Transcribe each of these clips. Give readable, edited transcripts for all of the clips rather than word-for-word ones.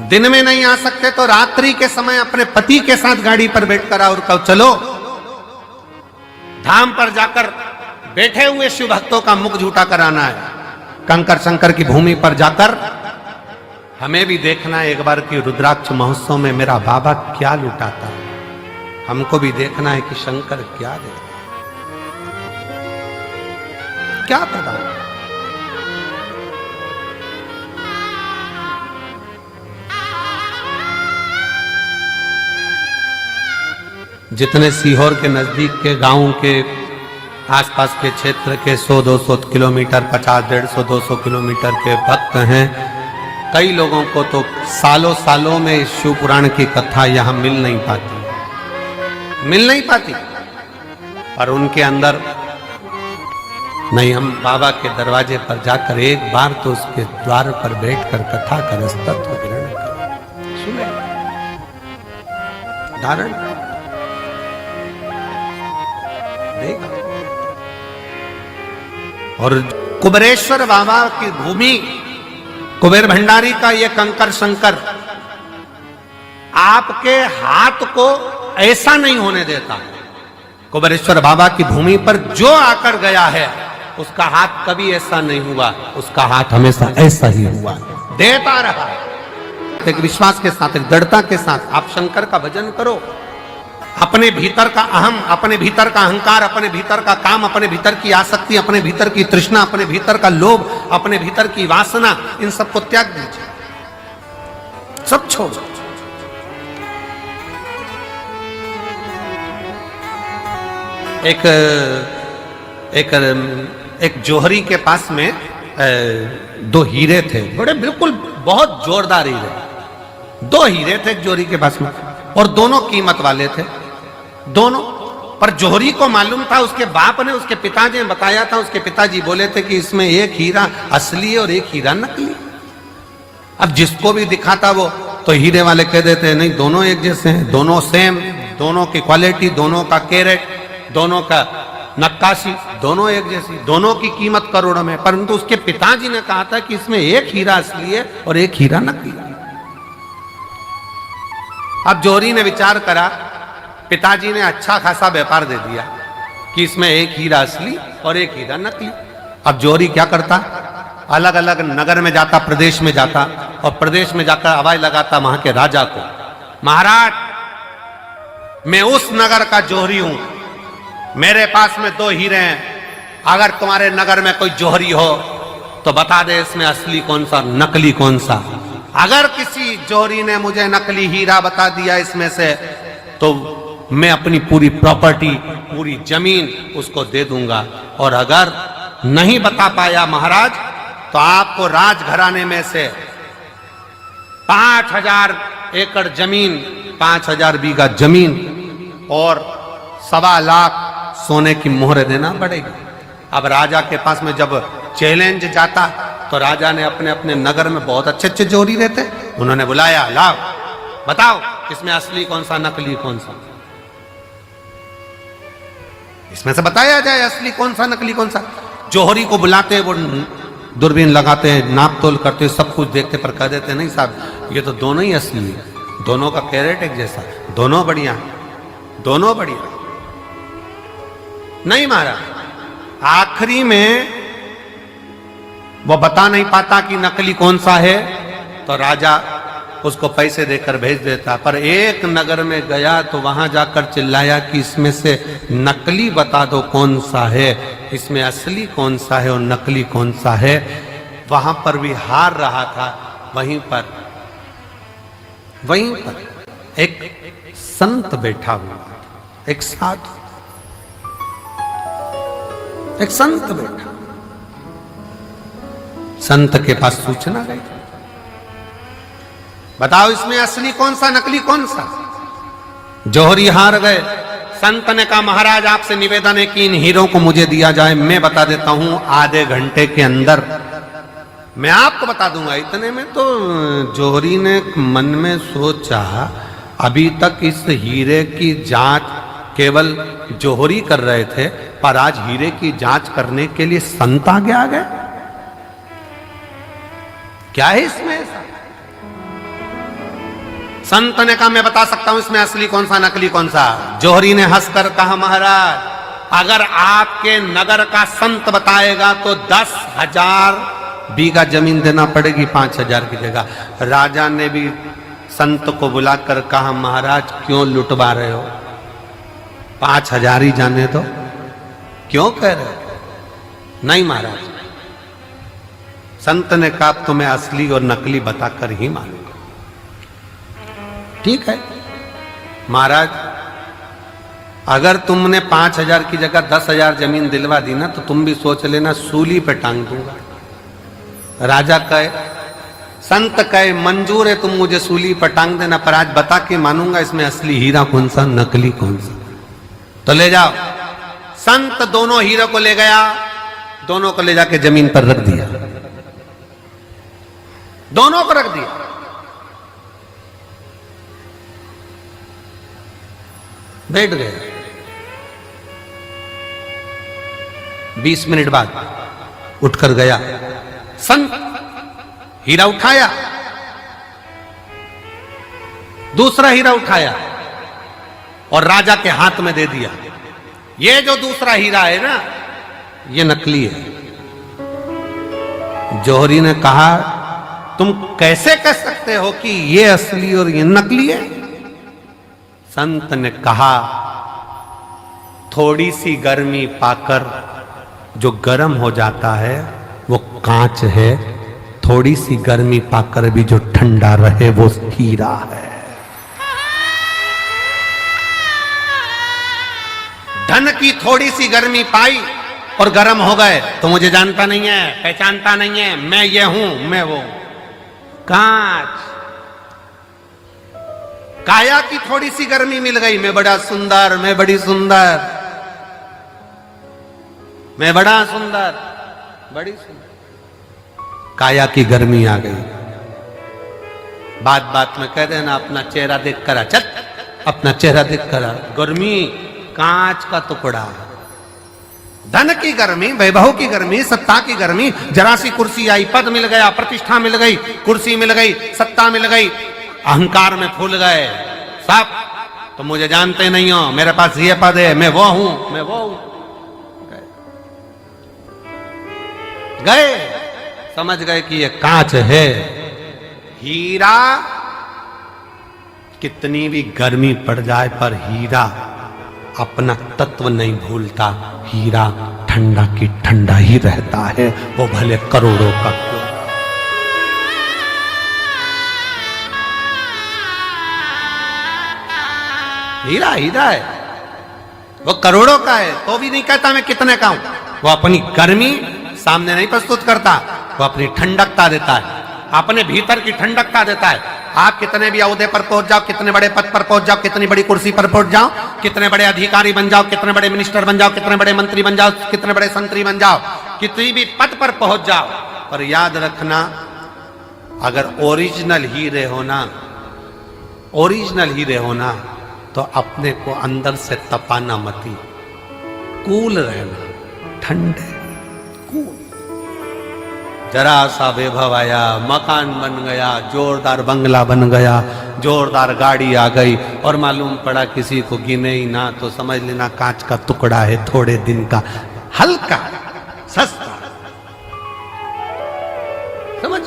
दिन में नहीं आ सकते तो रात्रि के समय अपने पति के साथ गाड़ी पर बैठकर और कहो चलो धाम पर जाकर बैठे हुए शिव भक्तों का मुख झूठा कराना है। कंकर शंकर की भूमि पर जाकर हमें भी देखना है एक बार कि रुद्राक्ष महोत्सव में मेरा बाबा क्या लुटाता है। हमको भी देखना है कि शंकर क्या दे, क्या प्रदान। जितने सीहोर के नजदीक के गांव के आसपास के क्षेत्र के 100-200 किलोमीटर 50-150-200 किलोमीटर के भक्त हैं, कई लोगों को तो सालों सालों में शिव पुराण की कथा यहाँ मिल नहीं पाती, पर उनके अंदर नहीं, हम बाबा के दरवाजे पर जाकर एक बार तो उसके द्वार पर बैठकर कथा का रसतत्व ग्रहण करें, सुने, धारण देगा। और कुबेरेश्वर बाबा की भूमि, कुबेर भंडारी का ये कंकर शंकर आपके हाथ को ऐसा नहीं होने देता। कुबेरेश्वर बाबा की भूमि पर जो आकर गया है उसका हाथ कभी ऐसा नहीं हुआ, उसका हाथ हमेशा ऐसा ही हुआ, देता रहा। एक विश्वास के साथ, एक दृढ़ता के साथ आप शंकर का भजन करो। अपने भीतर का अहम, अपने भीतर का अहंकार, अपने भीतर का काम, अपने भीतर की आसक्ति, अपने भीतर की तृष्णा, अपने भीतर का लोभ, अपने भीतर की वासना, इन सबको त्याग दीजिए, सब छोड़। एक जोहरी के पास में दो हीरे थे, बड़े बिल्कुल बहुत जोरदार हीरे। दो हीरे थे एक जोहरी के पास में, और दोनों कीमत वाले थे दोनों। पर जोहरी को मालूम था, उसके बाप ने, उसके पिताजी ने बताया था, उसके पिताजी बोले थे कि इसमें एक हीरा असली है और एक हीरा नकली। अब जिसको भी दिखाता वो तो हीरे वाले कह देते हैं नहीं दोनों एक जैसे हैं, दोनों सेम, दोनों की क्वालिटी, दोनों का कैरेट, दोनों का नक्काशी, दोनों एक जैसी, दोनों की कीमत करोड़ों में। परंतु उसके पिताजी ने कहा था कि इसमें एक हीरा असली है और एक हीरा नकली। अब जोहरी ने विचार करा, पिताजी ने अच्छा खासा व्यापार दे दिया कि इसमें एक हीरा असली और एक हीरा नकली। अब जोहरी क्या करता, अलग अलग नगर में जाता, प्रदेश में जाता, और प्रदेश में जाकर आवाज लगाता वहां के राजा को, महाराज मैं उस नगर का जोहरी हूं, मेरे पास में दो हीरे हैं, अगर तुम्हारे नगर में कोई जोहरी हो तो बता दे इसमें असली कौन सा नकली कौन सा। अगर किसी जोहरी ने मुझे नकली हीरा बता दिया इसमें से तो मैं अपनी पूरी प्रॉपर्टी, पूरी जमीन उसको दे दूंगा, और अगर नहीं बता पाया महाराज तो आपको राजघराने में से 5000 एकड़ जमीन, 5000 बीघा जमीन और 1.25 लाख सोने की मोहर देना पड़ेगी। अब राजा के पास में जब चैलेंज जाता तो राजा ने अपने अपने नगर में बहुत अच्छे अच्छे जोहरी रहते, उन्होंने बुलाया, लाओ बताओ इसमें असली कौन सा नकली कौन सा, इसमें से बताया जाए असली कौन सा नकली कौन सा। जोहरी को बुलाते, वो दूरबीन लगाते हैं, नाप तोल करते, सब कुछ देखते, पर कह देते नहीं साहब ये तो दोनों ही असली है, दोनों का कैरेट एक जैसा, दोनों बढ़िया, दोनों बढ़िया। नहीं महाराज, आखिरी में वो बता नहीं पाता कि नकली कौन सा है, तो राजा उसको पैसे देकर भेज देता। पर एक नगर में गया तो वहां जाकर चिल्लाया कि इसमें से नकली बता दो कौन सा है, इसमें असली कौन सा है और नकली कौन सा है। वहां पर भी हार रहा था। वहीं पर एक संत बैठा हुआ, एक साधु, एक संत बैठा। संत के पास सूचना गई, बताओ इसमें असली कौन सा नकली कौन सा। जोहरी हार गए। संत ने कहा महाराज आपसे निवेदन है कि इन हीरों को मुझे दिया जाए, मैं बता देता हूं आधे घंटे के अंदर मैं आपको बता दूंगा। इतने में तो जोहरी ने मन में सोचा अभी तक इस हीरे की जांच केवल जोहरी कर रहे थे, पर आज हीरे की जांच करने के लिए संत आगे आ गए। क्या है इसमें ऐसा? संत ने कहा मैं बता सकता हूं इसमें असली कौन सा नकली कौन सा। जौहरी ने हंसकर कहा महाराज अगर आपके नगर का संत बताएगा तो 10,000 बीघा जमीन देना पड़ेगी 5,000 की जगह। राजा ने भी संत को बुलाकर कहा महाराज क्यों लुटवा रहे हो, 5,000 ही जाने दो, क्यों कह रहे हो? नहीं महाराज, संत ने कहा तो मैं असली और नकली बताकर ही मानूंगा। ठीक है महाराज, अगर तुमने 5,000 की जगह 10,000 जमीन दिलवा दी ना तो तुम भी सोच लेना सूली पे टांग दूंगा। राजा कहे, संत कहे मंजूर है तुम मुझे सूली पर टांग देना, पर आज बता के मानूंगा इसमें असली हीरा कौन सा नकली कौन सा। तो ले जाओ। संत दोनों हीरे को ले गया, दोनों को ले जाके जमीन पर रख दिया, दोनों को रख दिया। बैठ गए। 20 मिनट बाद उठकर गया, संत हीरा उठाया, दूसरा हीरा उठाया और राजा के हाथ में दे दिया। ये जो दूसरा हीरा है ना ये नकली है। जौहरी ने कहा तुम कैसे कह सकते हो कि ये असली और ये नकली है? संत ने कहा थोड़ी सी गर्मी पाकर जो गर्म हो जाता है वो कांच है, थोड़ी सी गर्मी पाकर भी जो ठंडा रहे वो हीरा है। धन की थोड़ी सी गर्मी पाई और गर्म हो गए तो मुझे जानता नहीं है, पहचानता नहीं है, मैं ये हूं मैं वो। कांच, काया की थोड़ी सी गर्मी मिल गई, मैं बड़ा सुंदर, मैं बड़ी सुंदर, मैं बड़ा सुंदर, बड़ी सुंदर। काया की गर्मी आ गई। बात बात में कह देना अपना चेहरा देख कर, चल अपना चेहरा देख कर। गर्मी कांच का टुकड़ा, धन की गर्मी, वैभव की गर्मी, सत्ता की गर्मी, जरा सी कुर्सी आई, पद मिल गया, प्रतिष्ठा मिल गई, कुर्सी मिल गई, सत्ता मिल गई, अहंकार में फूल गए सब। तो मुझे जानते नहीं हो, मेरे पास ये पद है, मैं वो हूं, मैं वो हूं। गए, समझ गए कि ये कांच है। हीरा कितनी भी गर्मी पड़ जाए पर हीरा अपना तत्व नहीं भूलता। हीरा ठंडा की ठंडा ही रहता है, वो भले करोड़ों का क्यों। हीरा हीरा है, वो करोड़ों का है तो भी नहीं कहता मैं कितने का हूं। वो अपनी गर्मी सामने नहीं प्रस्तुत करता, वो अपनी ठंडकता देता है, अपने भीतर की ठंडकता देता है। आप कितने भी ओहदे पर पहुंच जाओ, कितने बड़े पद पर पहुंच जाओ, कितनी बड़ी कुर्सी पर पहुंच जाओ, कितने बड़े अधिकारी बन जाओ, कितने बड़े मिनिस्टर बन जाओ, कितने बड़े मंत्री बन जाओ, कितने बड़े संतरी बन जाओ, कितनी भी पद पर पहुंच जाओ, पर याद रखना अगर ओरिजिनल हीरे होना, ओरिजिनल हीरे होना तो अपने को अंदर से तपाना मती, कूल रहना, ठंडे कूल। जरा सा वैभव आया, मकान बन गया, जोरदार बंगला बन गया, जोरदार गाड़ी आ गई और मालूम पड़ा किसी को गिने ही ना तो समझ लेना कांच का टुकड़ा है, थोड़े दिन का, हल्का सस्ता। समझ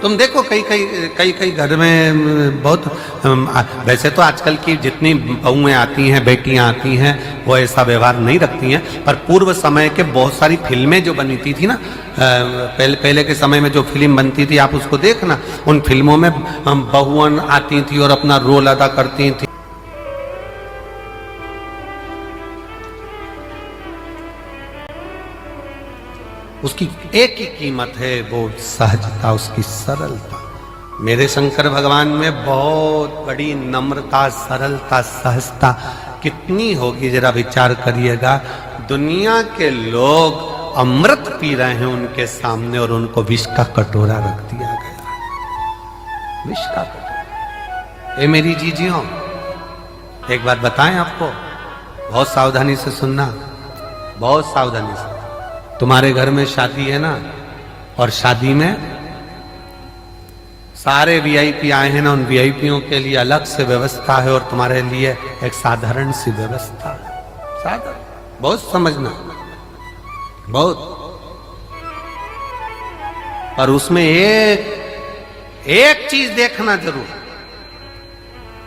तुम देखो कई घर में बहुत, वैसे तो आजकल की जितनी बहुएं आती हैं, बेटियां आती हैं, वो ऐसा व्यवहार नहीं रखती हैं, पर पूर्व समय के बहुत सारी फिल्में जो बनती थी ना, पहले के समय में जो फिल्म बनती थी आप उसको देखना, उन फिल्मों में बहुएं आती थी और अपना रोल अदा करती थी। उसकी एक ही कीमत है, वो सहजता, उसकी सरलता। मेरे शंकर भगवान में बहुत बड़ी नम्रता, सरलता, सहजता कितनी होगी जरा विचार करिएगा। दुनिया के लोग अमृत पी रहे हैं उनके सामने और उनको विष का कटोरा रख दिया गया, विष का कटोरा। ये मेरी जीजियों एक बात बताएं आपको, बहुत सावधानी से सुनना, बहुत सावधानी से। तुम्हारे घर में शादी है ना, और शादी में सारे वीआईपी आए हैं ना, उन वीआईपीओं के लिए अलग से व्यवस्था है और तुम्हारे लिए एक साधारण सी व्यवस्था है। साधारण, बहुत समझना, बहुत। पर उसमें एक चीज देखना जरूर,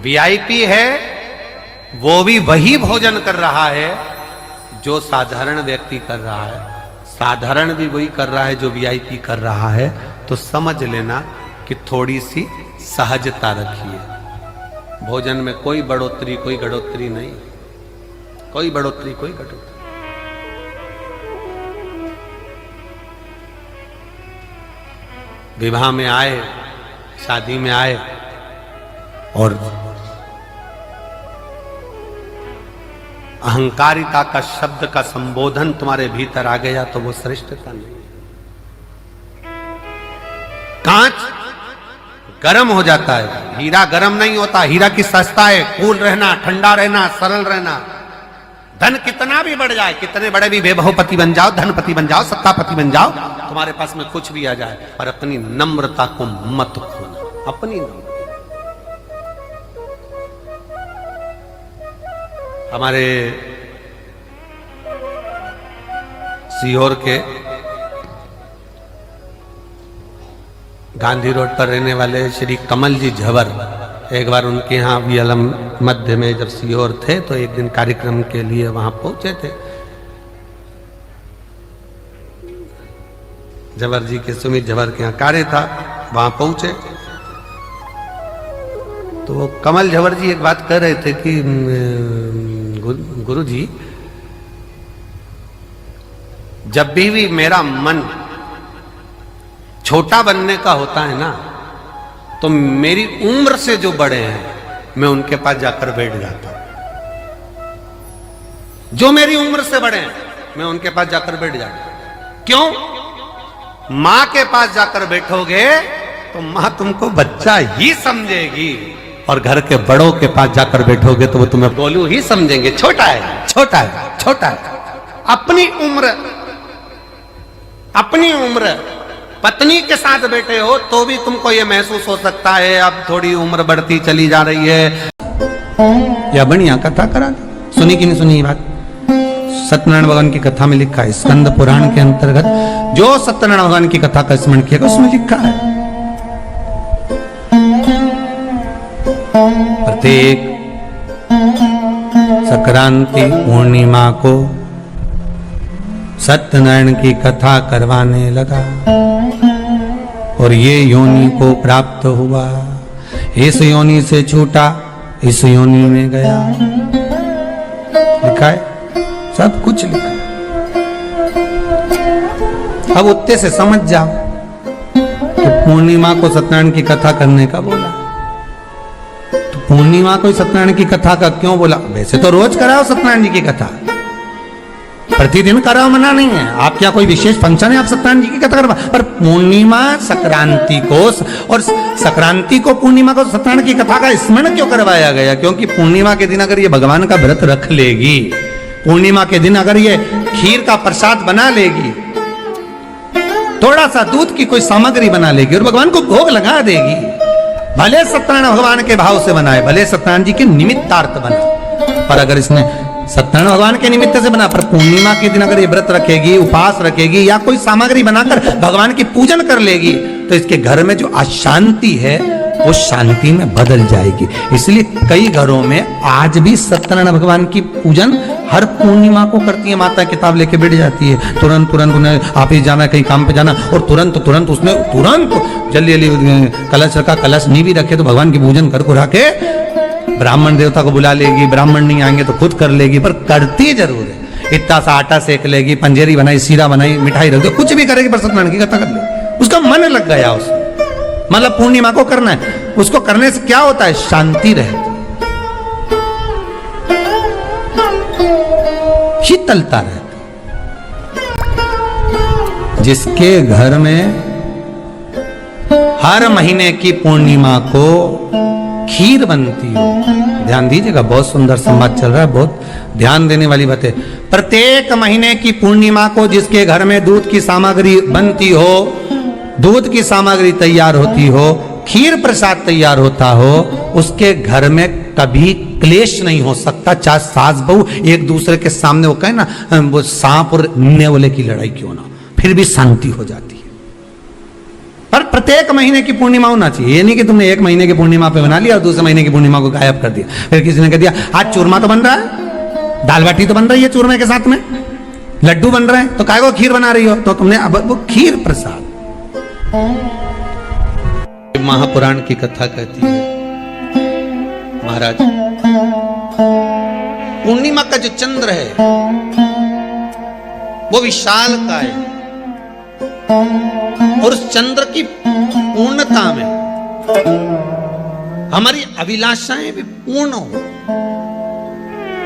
वीआईपी है वो भी वही भोजन कर रहा है जो साधारण व्यक्ति कर रहा है, साधारण भी वही कर रहा है जो वीआईपी कर रहा है। तो समझ लेना कि थोड़ी सी सहजता रखिए। भोजन में कोई बढ़ोतरी कोई घटोतरी नहीं, कोई बढ़ोतरी कोई घटोतरी। विवाह में आए, शादी में आए और अहंकारिता का शब्द का संबोधन तुम्हारे भीतर आ गया तो वो श्रेष्ठता नहीं। कांच गर्म हो जाता है, हीरा गर्म नहीं होता। हीरा की सस्ता है, कूल रहना, ठंडा रहना, सरल रहना। धन कितना भी बढ़ जाए, कितने बड़े भी वैभवपति बन जाओ, धनपति बन जाओ, सत्तापति बन जाओ, तुम्हारे पास में कुछ भी आ जाए, पर अपनी नम्रता को मत खोना। अपनी नम्रता। हमारे सीहोर के गांधी रोड पर रहने वाले श्री कमल जी झवर, एक बार उनके यहाँ वियलम मध्य में जब सीहोर थे तो एक दिन कार्यक्रम के लिए वहां पहुंचे थे। झवर जी के, सुमित झवर के यहाँ कार्य था, वहां पहुंचे तो कमल झवर जी एक बात कह रहे थे कि गुरु जी, जब भी मेरा मन छोटा बनने का होता है ना, तो मेरी उम्र से जो बड़े हैं मैं उनके पास जाकर बैठ जाता हूं। जो मेरी उम्र से बड़े हैं मैं उनके पास जाकर बैठ जाता हूं। क्यों? मां के पास जाकर बैठोगे तो मां तुमको बच्चा ही समझेगी, और घर के बड़ों के पास जाकर बैठोगे तो वो तुम्हें गोलू ही समझेंगे। छोटा है, छोटा है, छोटा है। अपनी उम्र पत्नी के साथ बैठे हो तो भी तुमको ये महसूस हो सकता है अब थोड़ी उम्र बढ़ती चली जा रही है। या बढ़िया कथा करा, सुनी कि नहीं सुनी ये बात? सत्यनारायण भगवान की कथा में लिखा है, स्कंद पुराण के अंतर्गत जो सत्यनारायण भगवान की कथा का स्मरण किया उसमें लिखा है, प्रत्येक संक्रांति पूर्णिमा को सत्यनारायण की कथा करवाने लगा और ये योनि को प्राप्त हुआ, इस योनि से छूटा, इस योनि में गया। लिखा है, सब कुछ लिखा है। अब उत्ते से समझ जाओ कि पूर्णिमा को सत्यनारायण की कथा करने का बोला, तो पूर्णिमा को सत्यनारायण की कथा का क्यों बोला? वैसे तो रोज कराओ सत्यनारायण जी की कथा, प्रतिदिन कराओ, मना नहीं है। आप क्या कोई विशेष फंक्शन है आप सत्यनारायण जी की कथा करवा, पर पूर्णिमा संक्रांति को और संक्रांति को पूर्णिमा को सत्यनारायण की कथा का स्मरण क्यों करवाया गया? क्योंकि पूर्णिमा के दिन अगर ये भगवान का व्रत रख लेगी, पूर्णिमा के दिन अगर ये खीर का प्रसाद बना लेगी, थोड़ा सा दूध की कोई सामग्री बना लेगी और भगवान को भोग लगा देगी, भले सत्यनारायण भगवान के भाव से बनाए, भले सत्यनारायण जी के निमित्तार्थ बने, पर अगर इसने सत्यनारायण भगवान के निमित्त से बना, पर पूर्णिमा के दिन अगर ये व्रत रखेगी, उपवास रखेगी या कोई सामग्री बनाकर भगवान की पूजन कर लेगी, तो इसके घर में जो अशांति है वो शांति में बदल जाएगी। इसलिए कई घरों में आज भी सत्यनारायण भगवान की पूजन हर पूर्णिमा को करती है। माता किताब लेके बैठ जाती है, तुरंत उन्हें ऑफिस जाना, कहीं काम पे जाना, और तुरंत उसने जल्दी कलश रखा, कलश नहीं भी रखे तो भगवान की पूजन कर कुरा के ब्राह्मण देवता को बुला लेगी, ब्राह्मण नहीं आएंगे तो खुद कर लेगी, पर करती जरूर है। इतना सा आटा सेक लेगी, पंजेरी बनाई, सीरा बनाई, मिठाई रख दो, कुछ भी करेगी, पर सत्यनारायण की कथा कर ले। उसका मन लग गया उसमें, मतलब पूर्णिमा को करना है, उसको करने से क्या होता है? शांति रहती, शीतलता रहती। जिसके घर में हर महीने की पूर्णिमा को खीर बनती हो, ध्यान दीजिएगा, बहुत सुंदर संवाद चल रहा है, बहुत ध्यान देने वाली बात है। प्रत्येक महीने की पूर्णिमा को जिसके घर में दूध की सामग्री बनती हो, दूध की सामग्री तैयार होती हो, खीर प्रसाद तैयार होता हो, उसके घर में कभी क्लेश नहीं हो सकता, चाहे सास बहू एक दूसरे के सामने वो कहे ना, वो सांप और नेवले की लड़ाई क्यों ना, फिर भी शांति हो जाती है। पर प्रत्येक महीने की पूर्णिमा होना चाहिए। ये नहीं कि तुमने एक महीने की पूर्णिमा पे बना लिया और दूसरे महीने की पूर्णिमा को गायब कर दिया। फिर किसी ने कह दिया आज चूरमा तो बन रहा है, दाल बाटी तो बन रही है चूरमे के साथ में, लड्डू बन रहे हैं, तो काय को खीर बना रही हो, तो तुमने अब वो खीर प्रसाद। महापुराण की कथा कहती है महाराज, पूर्णिमा का जो चंद्र है वो विशाल का है, और उस चंद्र की पूर्णता में हमारी अभिलाषाएं भी पूर्ण हो।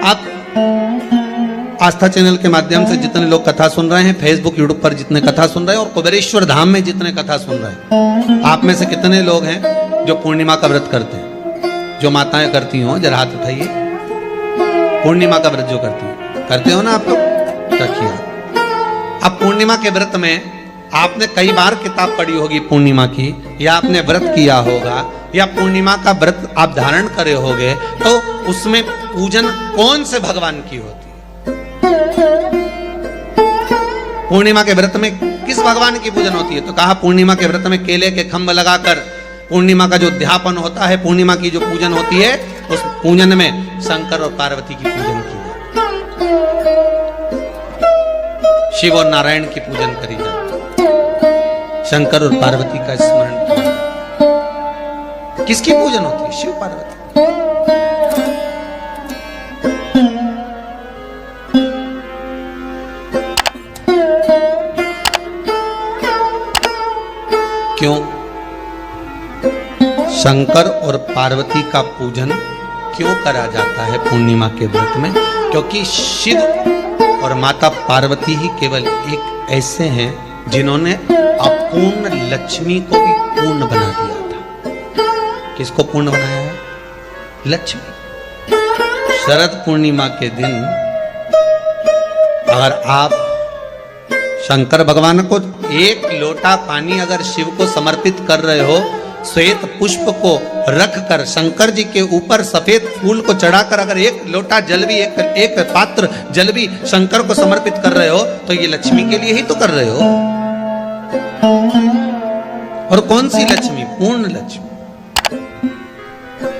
आप आस्था चैनल के माध्यम से जितने लोग कथा सुन रहे हैं, फेसबुक यूट्यूब पर जितने कथा सुन रहे हैं, और कुबेरेश्वर धाम में जितने कथा सुन रहे हैं, आप में से कितने लोग हैं जो पूर्णिमा का व्रत करते हैं? जो माताएं करती हो जरा हाथ उठाइए। पूर्णिमा का व्रत जो करते हो ना आप लोग, रखिए। अब पूर्णिमा के व्रत में आपने कई बार किताब पढ़ी होगी पूर्णिमा की, या आपने व्रत किया होगा, या पूर्णिमा का व्रत आप धारण करे होगे, तो उसमें पूजन कौन से भगवान की होती है? पूर्णिमा के व्रत में किस भगवान की पूजन होती है? तो कहा पूर्णिमा के व्रत में केले के खंभ लगाकर पूर्णिमा का जो अध्यापन होता है, पूर्णिमा की जो पूजन होती है, उस पूजन में शंकर और पार्वती की पूजन की जाती है, शिव और नारायण की पूजन करी जाती है, शंकर और पार्वती का स्मरण किया जाता है। किसकी पूजन होती है? शिव पार्वती। क्यों? शंकर और पार्वती का पूजन क्यों करा जाता है पूर्णिमा के व्रत में? क्योंकि शिव और माता पार्वती ही केवल एक ऐसे हैं जिन्होंने अपूर्ण लक्ष्मी को भी पूर्ण बना दिया था। किसको पूर्ण बनाया है? लक्ष्मी। शरद पूर्णिमा के दिन अगर आप शंकर भगवान को एक लोटा पानी अगर शिव को समर्पित कर रहे हो, श्वेत पुष्प को रख कर शंकर जी के ऊपर सफेद फूल को चढ़ाकर अगर एक लोटा जल भी, एक पात्र जल भी शंकर को समर्पित कर रहे हो, तो ये लक्ष्मी के लिए ही तो कर रहे हो। और कौन सी लक्ष्मी? पूर्ण लक्ष्मी।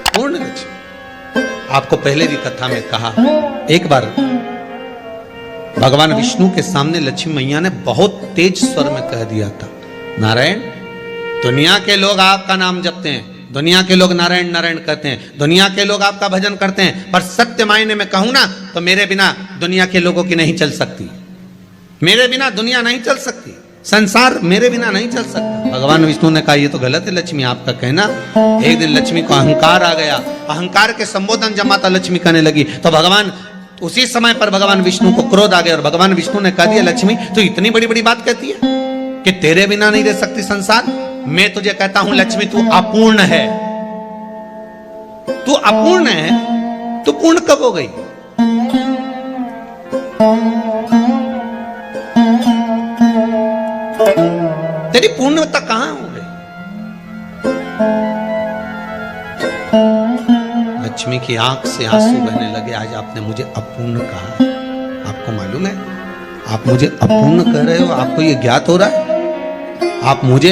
पूर्ण लक्ष्मी। आपको पहले भी कथा में कहा, एक बार भगवान विष्णु के सामने लक्ष्मी मैया ने बहुत तेज स्वर में कह दिया था, नारायण, दुनिया के लोग आपका नाम जपते हैं, दुनिया के लोग नारायण नारायण कहते हैं, दुनिया के लोग आपका भजन करते हैं, पर सत्य मायने में कहूं ना तो मेरे बिना दुनिया के लोगों की नहीं चल सकती, मेरे बिना दुनिया नहीं चल सकती, संसार मेरे बिना नहीं चल सकता। भगवान विष्णु ने कहा ये तो गलत है लक्ष्मी आपका कहना। एक दिन लक्ष्मी को अहंकार आ गया, अहंकार के संबोधन जब माता लक्ष्मी करने लगी तो भगवान उसी समय पर भगवान विष्णु को क्रोध आ गया, और भगवान विष्णु ने कह दिया लक्ष्मी तू इतनी बड़ी बड़ी बात कहती है कि तेरे बिना नहीं रह सकती संसार। मैं तुझे कहता हूं लक्ष्मी तू अपूर्ण है, तू अपूर्ण है, तू पूर्ण कब हो गई? तेरी पूर्णता कहां हो गई? लक्ष्मी की आंख से आंसू बहने लगे। आज आपने मुझे अपूर्ण कहा, आपको मालूम है आप मुझे अपूर्ण कह रहे हो? आपको ये ज्ञात हो रहा है? आप मुझे